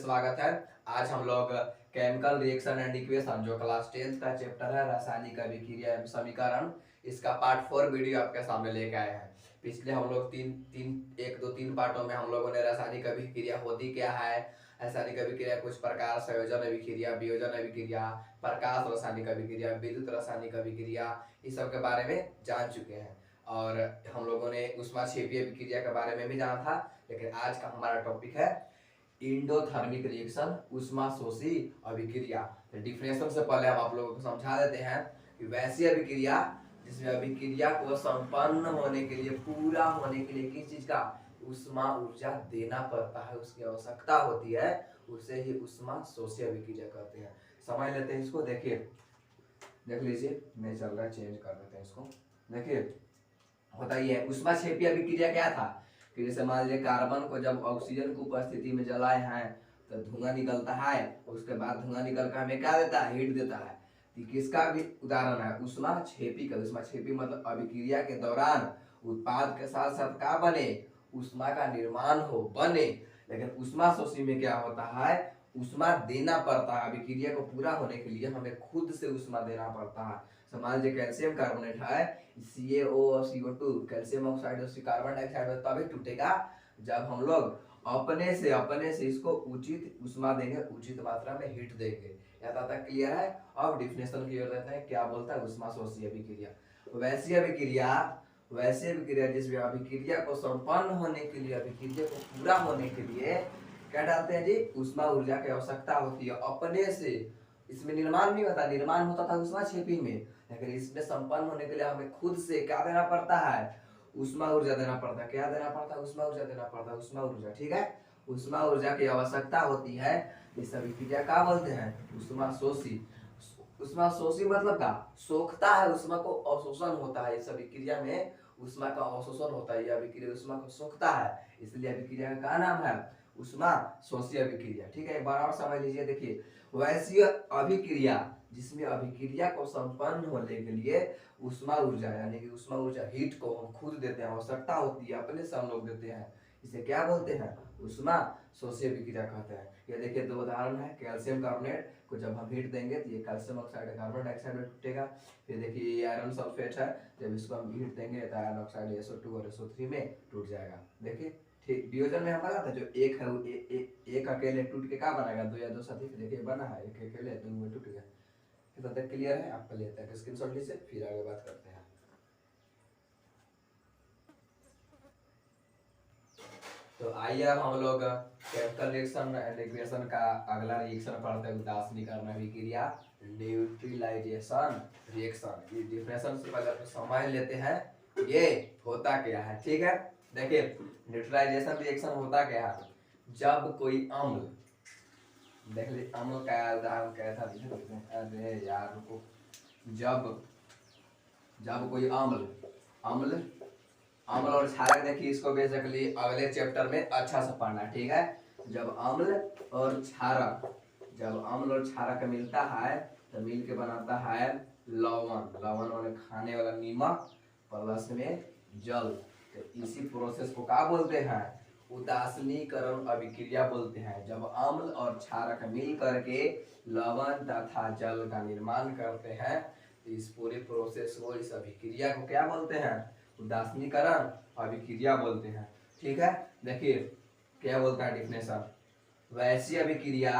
स्वागत है। आज हम लोग केमिकल रिएक्शन एंड इक्वेशन जो क्लास 10th का चैप्टर है रासायनिक अभिक्रिया एवं समीकरण, इसका पार्ट 4 वीडियो आपके सामने लेके आए हैं। पिछले हम लोग तीन पार्टों में हम लोगों ने रासायनिक अभिक्रिया होती क्या है, रासायनिक अभिक्रिया कुछ प्रकार, संयोजन अभिक्रिया, वियोजन अभिक्रिया, प्रकाश रासायनिक अभिक्रिया, विद्युत रासायनिक अभिक्रिया, इस सब के बारे में जान चुके हैं। और हम लोगों ने ऊष्माक्षेपीय अभिक्रिया के बारे में भी जाना था। लेकिन आज का हमारा टॉपिक है इंडोथर्मिक रिएक्शन, ऊष्माशोषी अभिक्रिया। तो डिफिनेशन से पहले हम आप लोगों को समझा देते हैं कि वैसी अभिक्रिया जिसमें अभिक्रिया को संपन्न होने के लिए, पूरा होने के लिए किस चीज का ऊष्मा ऊर्जा देना पड़ता है, उसकी आवश्यकता होती है, उसे ही ऊष्माशोषी अभिक्रिया कहते हैं। समझ लेते हैं इसको। देखिए, देख लीजिए, नहीं चल रहा, चेंज कर देते हैं इसको। देखिए, होता ही है ऊष्माक्षेपीय अभिक्रिया क्या था कि जैसे मान लीजिए कार्बन को जब ऑक्सीजन की उपस्थिति में जलाए हैं तो धुआं निकलता है, उसके बाद धुआं निकल कर हमें क्या देता है, हीट देता है। तो किसका भी उदाहरण है, ऊष्माक्षेपी का। ऊष्माक्षेपी मतलब अभिक्रिया के दौरान उत्पाद के साथ साथ क्या बने, ऊष्मा का निर्माण हो, बने। लेकिन ऊष्माशोषी में क्या होता है, ऊष्मा देना पड़ता है। अभिक्रिया को पूरा होने के लिए हमें खुद से ऊष्मा देना पड़ता है। मान लीजिए कैल्शियम कार्बोनेट है, CaO और CO2, कैल्शियम ऑक्साइड और कार्बन डाइऑक्साइड तभी टूटेगा जब हम लोग अपने से इसको उचित ऊष्मा देंगे, उचित मात्रा में हीट देंगे। यहाँ तक क्लियर है। अब डिफिनेशन क्लियर रहता है, क्या बोलता है ऊष्माशोषी अभिक्रिया। वैसी अभिक्रिया जिसमें अभिक्रिया को संपन्न होने के लिए, अभिक्रिया को पूरा होने के लिए क्या डालते हैं जी, ऊष्मा ऊर्जा की आवश्यकता होती है अपने से। इसमें निर्माण नहीं होता, निर्माण होता था ऊष्माक्षेपी में, लेकिन इसमें संपन्न होने के लिए हमें खुद से क्या देना पड़ता है, ऊष्मा ऊर्जा देना पड़ता है। क्या देना पड़ता है, ऊष्मा ऊर्जा देना पड़ता है, ऊष्मा ऊर्जा। ठीक है, ऊष्मा ऊर्जा की आवश्यकता होती है। इस अभिक्रिया क्या बोलते हैं, ऊष्माशोषी। ऊष्माशोषी मतलब क्या, सोखता है, ऊष्मा को अवशोषण होता है। इस अभिक्रिया में ऊष्मा का अवशोषण होता है, यह अभिक्रिया ऊष्मा को सोखता है, इसलिए अभिक्रिया का क्या नाम है, ऊष्माशोषी अभिक्रिया। ठीक है, एक बार और समझ लीजिए। देखिए, वैसी अभिक्रिया जिसमें अभिक्रिया को संपन्न होने के लिए ऊष्मा ऊर्जा यानी कि ऊष्मा ऊर्जा, हीट को हम खुद देते हैं, आवश्यकता होती है, अपने से हम लोग देते हैं, इसे क्या बोलते हैं, ऊष्माशोषी अभिक्रिया कहते हैं। ये देखिए, दो उदाहरण है। कैल्शियम कार्बोनेट को जब हम हीट देंगे तो ये कैल्शियम ऑक्साइड कार्बन डाइऑक्साइड में टूटेगा। फिर देखिए, ये आयरन सल्फेट है, जब इसको हम हीट देंगे तो आयरन ऑक्साइड SO2 और SO3 में टूट जाएगा। देखिए, ठीक, वियोजन में हम बना था, जो एक है वो एक अकेले टूट के क्या बनाएगा, दो या दो से अधिक। देखिए, बना है एक अकेले, दो में टूट गया। तो तक क्लियर है, आपका लेते हैं स्क्रीनशॉट लीजिए, फिर आगे बात करते हैं। तो आइए अब हम लोग केमिकल रिएक्शन एंड इक्वेशन का अगला रिएक्शन पढ़ते हैं, उदासीनीकरण अभिक्रिया, न्यूट्रलाइजेशन रिएक्शन। ये डिफिनेशन से पहले तो समझ लेते हैं ये होता क्या है। ठीक है, देखिए, न्यूट्रलाइजेशन रिएक्शन होता क्या है, जब कोई अम्ल, देख ली अम्ल का उदाहरण कैसा था, अरे यार रुको, जब कोई अम्ल अम्ल अम्ल और क्षारक, देखिए इसको बेसिकली अगले चैप्टर में अच्छा से पढ़ना। ठीक है, जब अम्ल और क्षारक मिलता है तो मिल के बनाता है लवण वाले खाने वाला नीमक प्लस में जल। तो इसी प्रोसेस को क्या बोलते हैं, उदासीनीकरण अभिक्रिया बोलते हैं। जब अम्ल और क्षारक मिल करके लवण तथा जल का निर्माण करते हैं तो इस पूरे प्रोसेस को, इस अभिक्रिया को क्या बोलते हैं, उदासीनीकरण अभिक्रिया बोलते हैं। ठीक है, देखिए क्या बोलता है डिफिनेशन, वैसी अभिक्रिया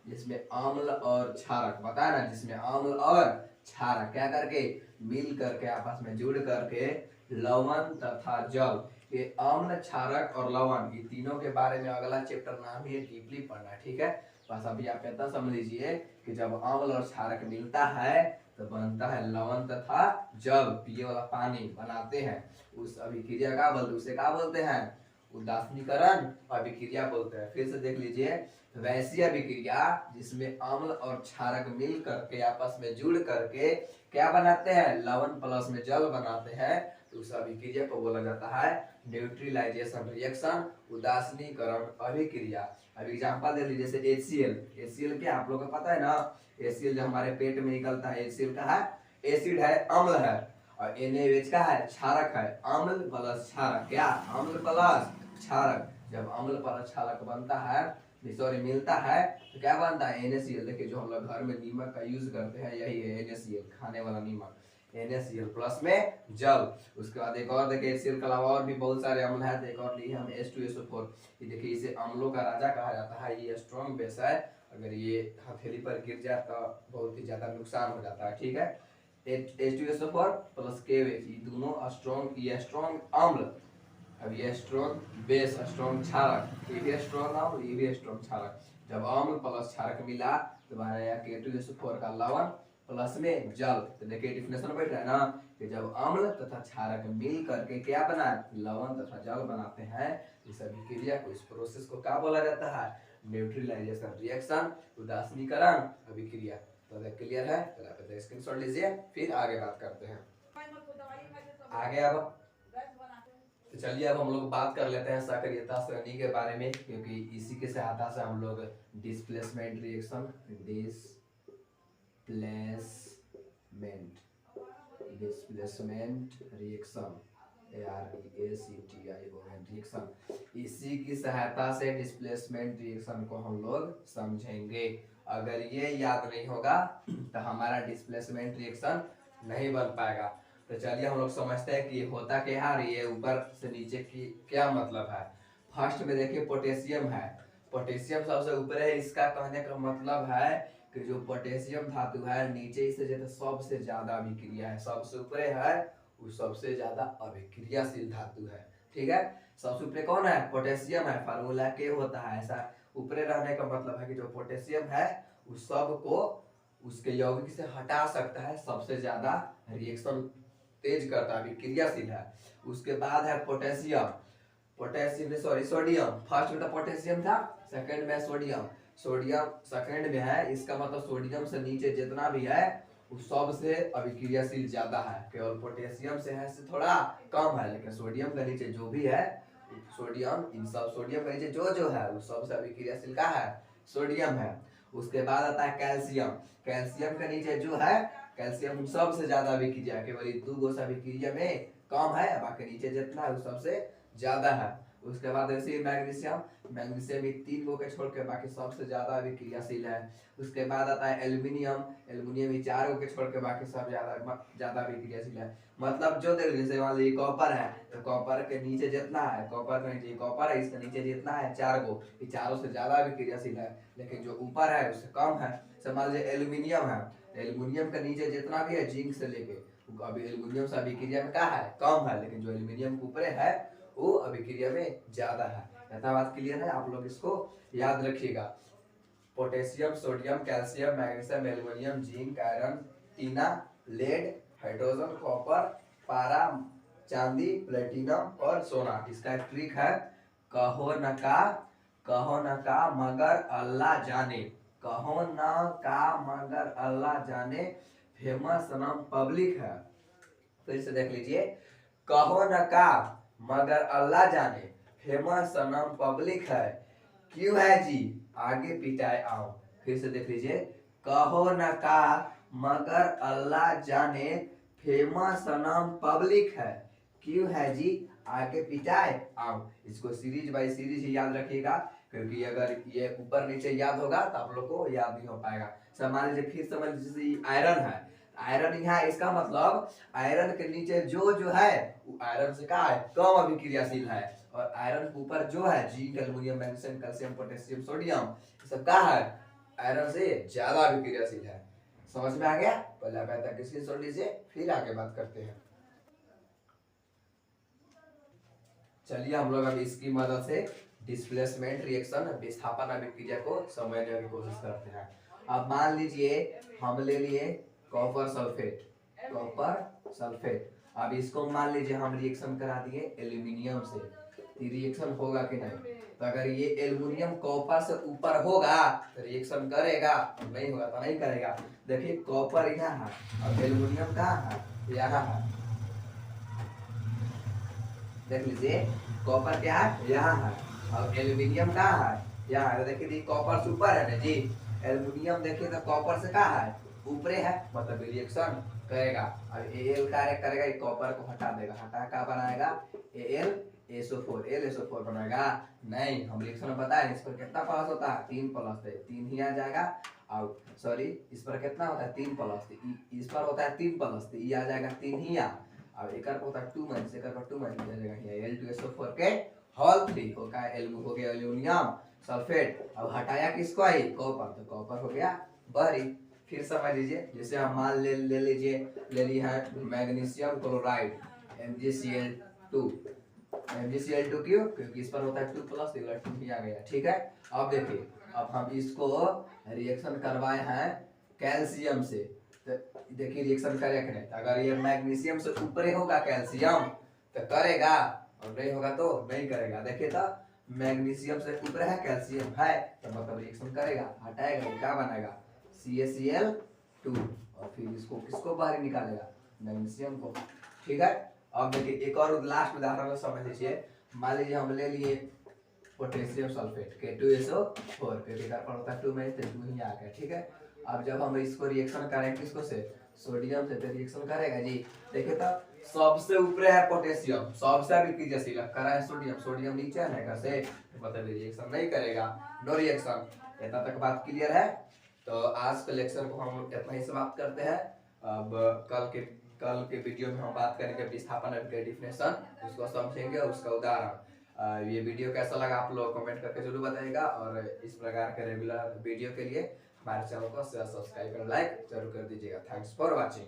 जिसमें अम्ल और क्षारक, बताया ना, जिसमें अम्ल और क्षारक क्या करके मिल करके आपस में जुड़ करके लवण तथा जल, ये अम्ल, क्षारक और लवण, ये तीनों के बारे में अगला चैप्टर नाम ही डीपली पढ़ना है। ठीक है, बस अभी आप इतना समझ लीजिए कि जब अम्ल और क्षारक मिलता है तो बनता है लवण तथा जल, पिए वाला पानी बनाते हैं। उस अभिक्रिया का बोलते, उसे क्या बोलते हैं, उदासीनीकरण अभिक्रिया बोलते हैं। फिर से देख लीजिए, वैसी अभिक्रिया जिसमें अम्ल और क्षारक मिल करके आपस में जुड़ करके क्या बनाते हैं, लवण प्लस में जल बनाते हैं, तो उस अभिक्रिया को बोला जाता है न्यूट्रलाइजेशन रिएक्शन, उदासीनीकरण अभिक्रिया। अब एग्जांपल दे लीजिए, जैसे HCl क्या आप लोगों को पता है ना, HCl जो हमारे पेट में निकलता है, HCl का है, एसिड है, अम्ल है, और NaOH का है, क्षारक है। अम्ल प्लस क्षारक, क्या, अम्ल प्लस क्षारक, जब अम्ल पर क्षारक बनता है, सॉरी मिलता है, तो क्या बनता है NaCl। देखिए जो हम लोग घर में नीमक का यूज करते हैं यही है NaCl, खाने वाला नीमक, NaCl प्लस में जल। उसके बाद एक और देखिए HCl के अलावा और भी बहुत सारे अम्ल हैं, तो एक और लिए हम H2SO4। ये देखिए इसे अम्लों का राजा कहा जाता है, ये स्ट्रॉन्ग बेस है, अगर ये हथेली पर गिर जाए तो बहुत ही ज्यादा नुकसान हो जाता है, ठीक है। H2SO4 प्लस KOH, ये दोनों स्ट्रॉन्ग, ये स्ट्रॉन्ग अम्ल, अब ये स्ट्रॉन्ग बेस, स्ट्रॉन्ग क्षारक, ये भी स्ट्रॉन्ग अम्ल, ये भी स्ट्रॉन्ग क्षारक। जब अम्ल प्लस क्षारक मिला तो बनाया K2SO4 का लवण प्लस में जल। तो देखिए डिफिनेशन बैठ रहा है ना कि जब अम्ल तथा क्षारक मिल करके क्या बना, लवण तथा जल बनाते हैं, इस अभिक्रिया को, इस प्रोसेस को क्या बोला जाता है, न्यूट्रलाइजेशन रिएक्शन, उदासीनीकरण अभिक्रिया। तो क्लियर है, तो स्क्रीनशॉट लीजिए, फिर आगे बात करते हैं। आगे अब तो चलिए अब हम लोग बात कर लेते हैं सक्रियता श्रेणी के बारे में, क्योंकि इसी के सहायता से हम लोग displacement reaction, displacement reaction reaction, इसी की सहायता से डिस्प्लेसमेंट रिएक्शन को हम लोग समझेंगे। अगर ये याद नहीं होगा तो हमारा डिस्प्लेसमेंट रिएक्शन नहीं बन पाएगा। तो चलिए हम लोग समझते हैं कि होता क्या है, ये ऊपर से नीचे की क्या मतलब है। फर्स्ट में देखिए पोटेशियम है, पोटेशियम सबसे ऊपर है, इसका कहने का मतलब है कि जो पोटेशियम धातु है नीचे से जो सबसे ज्यादा अभिक्रिया है, सबसे ऊपर है वो सबसे ज्यादा अभिक्रियाशील धातु है, ठीक है। सबसे ऊपर कौन है, पोटेशियम है, फार्मूला के होता है ऐसा, ऊपर रहने का मतलब है कि जो पोटेशियम है उस सब को उसके यौगिक से हटा सकता है, सबसे ज्यादा रिएक्शन तेज करता है, क्रियाशील है। उसके बाद है potassium, potassium sorry sodium, first में तो पोटेशियम था, सेकंड में सोडियम, सोडियम सेकंड में है, इसका मतलब सोडियम से नीचे जितना भी है वो सबसे अभिक्रियाशील ज्यादा है, केवल पोटेशियम से है से थोड़ा कम है, लेकिन सोडियम के नीचे जो भी है, सोडियम, इन सब सोडियम के नीचे जो है वो सबसे अभिक्रियाशील का है, सोडियम है। उसके बाद आता है कैल्शियम, कैल्शियम के नीचे जो है, कैल्शियम सबसे ज्यादा अभिक्रिया, केवल दो गो अभिक्रिया में कम है, बाकी नीचे जितना है वो सबसे ज्यादा है। उसके बाद ऐसे मैग्नीशियम, मैग्नीशियम भी 3 गो के छोड़ के बाकी सबसे ज्यादा अभिक्रियाशील है। उसके बाद आता है एल्यूमिनियम, एल्यूमिनियम भी 4 गो के छोड़ के बाकी सब ज्यादा अभिक्रियाशील है। मतलब जो देख जैसे मान लीजिए कॉपर है, तो कॉपर के नीचे जितना है, कॉपर के नीचे कॉपर है, इसके नीचे जितना है 4 गो, ये चारों से ज्यादा अभिक्रियाशील है, लेकिन जो ऊपर है उससे कम है। मान लीजिए एल्यूमिनियम है, एल्यूमिनियम के नीचे जितना भी है जिंक से लेके, अभी एल्यूमिनियम से अभिक्रिया में क्या है, कम है, लेकिन जो एल्यूमिनियम के ऊपर है वो अभिक्रिया में ज्यादा है। यथा बात क्लियर है, आप लोग इसको याद रखिएगा। Potassium, sodium, calcium, magnesium, aluminium, zinc, iron, tin, lead, hydrogen, copper, पारा, चांदी, प्लेटिनम और सोना। इसका एक ट्रिक है, कहो न का मगर अल्लाह जाने, कहो न का मगर अल्लाह जाने, फेमस नाम पब्लिक है। फिर से देख लीजिए, कहो न का मगर अल्लाह जाने, फेमस नाम पब्लिक है, क्यों है जी आगे पिटाए आओ। फिर से देख लीजिए, कहो न का मगर अल्लाह जाने, फेमस नाम पब्लिक है, क्यों है जी आगे पिटाए आओ। इसको सीरीज बाय सीरीज ही याद रखिएगा, क्योंकि अगर ये ऊपर नीचे याद होगा तो आप लोग को याद नहीं हो पाएगा। मान लीजिए फिर समझ लीजिए आयरन है, आयरन यहाँ, इसका मतलब आयरन के नीचे जो है वो आयरन से क्या है, कम अभिक्रियाशील है, और आयरन के ऊपर जो है zinc, aluminium, magnesium, calcium, potassium, sodium, ये सब क्या है, आयरन से ज्यादा अभिक्रियाशील है। समझ में आ गया, पहले आप तक स्क्रीनशॉट लीजिए, फिर आगे बात करते हैं। चलिए हम लोग अब इसकी मदद से डिस्प्लेसमेंट रिएक्शन, विस्थापन अभिक्रिया को समझने की कोशिश करते हैं। अब मान लीजिए हम ले लिए कॉपर सल्फेट, कॉपर सल्फेट, अब इसको मान लीजिए हम रिएक्शन करा दिए एल्यूमिनियम से, रिएक्शन होगा कि नहीं। तो अगर ये एल्यूमिनियम कॉपर से ऊपर होगा तो रिएक्शन करेगा, नहीं होगा तो नहीं करेगा। देखिए कॉपर यहाँ है और एल्यूमिनियम कहाँ है, यहाँ है, देख लीजिए कॉपर क्या है, यहाँ है, और एल्यूमिनियम कहाँ है, यहाँ है। देखिए कॉपर से ऊपर है ना जी, एल्यूमिनियम देखिए तो कॉपर से कहाँ है, ऊपरे है, मतलब रिएक्शन करेगा। अब Al कार्य करेगा, कॉपर को हटा देगा, हटा क्या बनाएगा, Al, SO4 LSO4 बनेगा। नहीं, हम रिएक्शन में बताए इस पर कितना प्लस होता है, 3 प्लस, 3 ही आ जाएगा। और सॉरी, इस पर कितना होता है 3 प्लस, इस पर होता है 3 प्लस, तो ये आ जाएगा 3 ही आ। और एक होता है 2 माइनस, एक 2 माइनस आ जाएगा L2SO4 के होल 3 होगा। हो गया एल्यूमिनियम सल्फेट। अब हटाया किसको आई, कॉपर, तो कॉपर हो गया बरी। फिर समझ लीजिए, जैसे हम मान ले लीजिए, ले ली है मैग्नीशियम क्लोराइड MgCl2। MgCl2 क्यों, क्योंकि इस पर होता है 2 प्लस, 2 ही आ गया। ठीक है, अब देखिए, अब हम इसको रिएक्शन करवाए हैं कैल्शियम से, तो देखिए रिएक्शन करेगा नहीं। अगर ये मैग्नीशियम से ऊपर होगा कैल्शियम तो करेगा, और नहीं होगा तो नहीं करेगा। देखिए तो मैग्नीशियम से ऊपर है, कैल्शियम है, तो मतलब रिएक्शन करेगा, हटाएगा, क्या बनेगा CaCl2, और फिर इसको किसको बाहर निकालेगा, मैग्नीशियम को। ठीक है, अब देखिए एक और लास्ट उदाहरण में समझ लीजिए। मान लीजिए हम ले लिए पोटेशियम सल्फेट K2SO4, क्योंकि कार्बन होता है 2 में, तो 2 ही आ गया। ठीक है, अब जब हम इसको रिएक्शन करेंगे किसको से, सोडियम से, तो रिएक्शन करेगा जी। देखिए तो सबसे ऊपर है पोटेशियम, सबसे विक्रियाशील करा है सोडियम, सोडियम नीचे है ना से, मतलब रिएक्शन नहीं करेगा, नो रिएक्शन। इतना तक बात क्लियर है। तो आज के लेक्चर को हम इतना ही समाप्त करते हैं। अब कल के वीडियो में हम बात करेंगे विस्थापन के डिफिनेशन, उसको समझेंगे, उसका उदाहरण। ये वीडियो कैसा लगा आप लोग कमेंट करके जरूर बताइएगा, और इस प्रकार के रेगुलर वीडियो के लिए हमारे चैनल को सब्सक्राइब और लाइक जरूर कर दीजिएगा। Thanks for watching.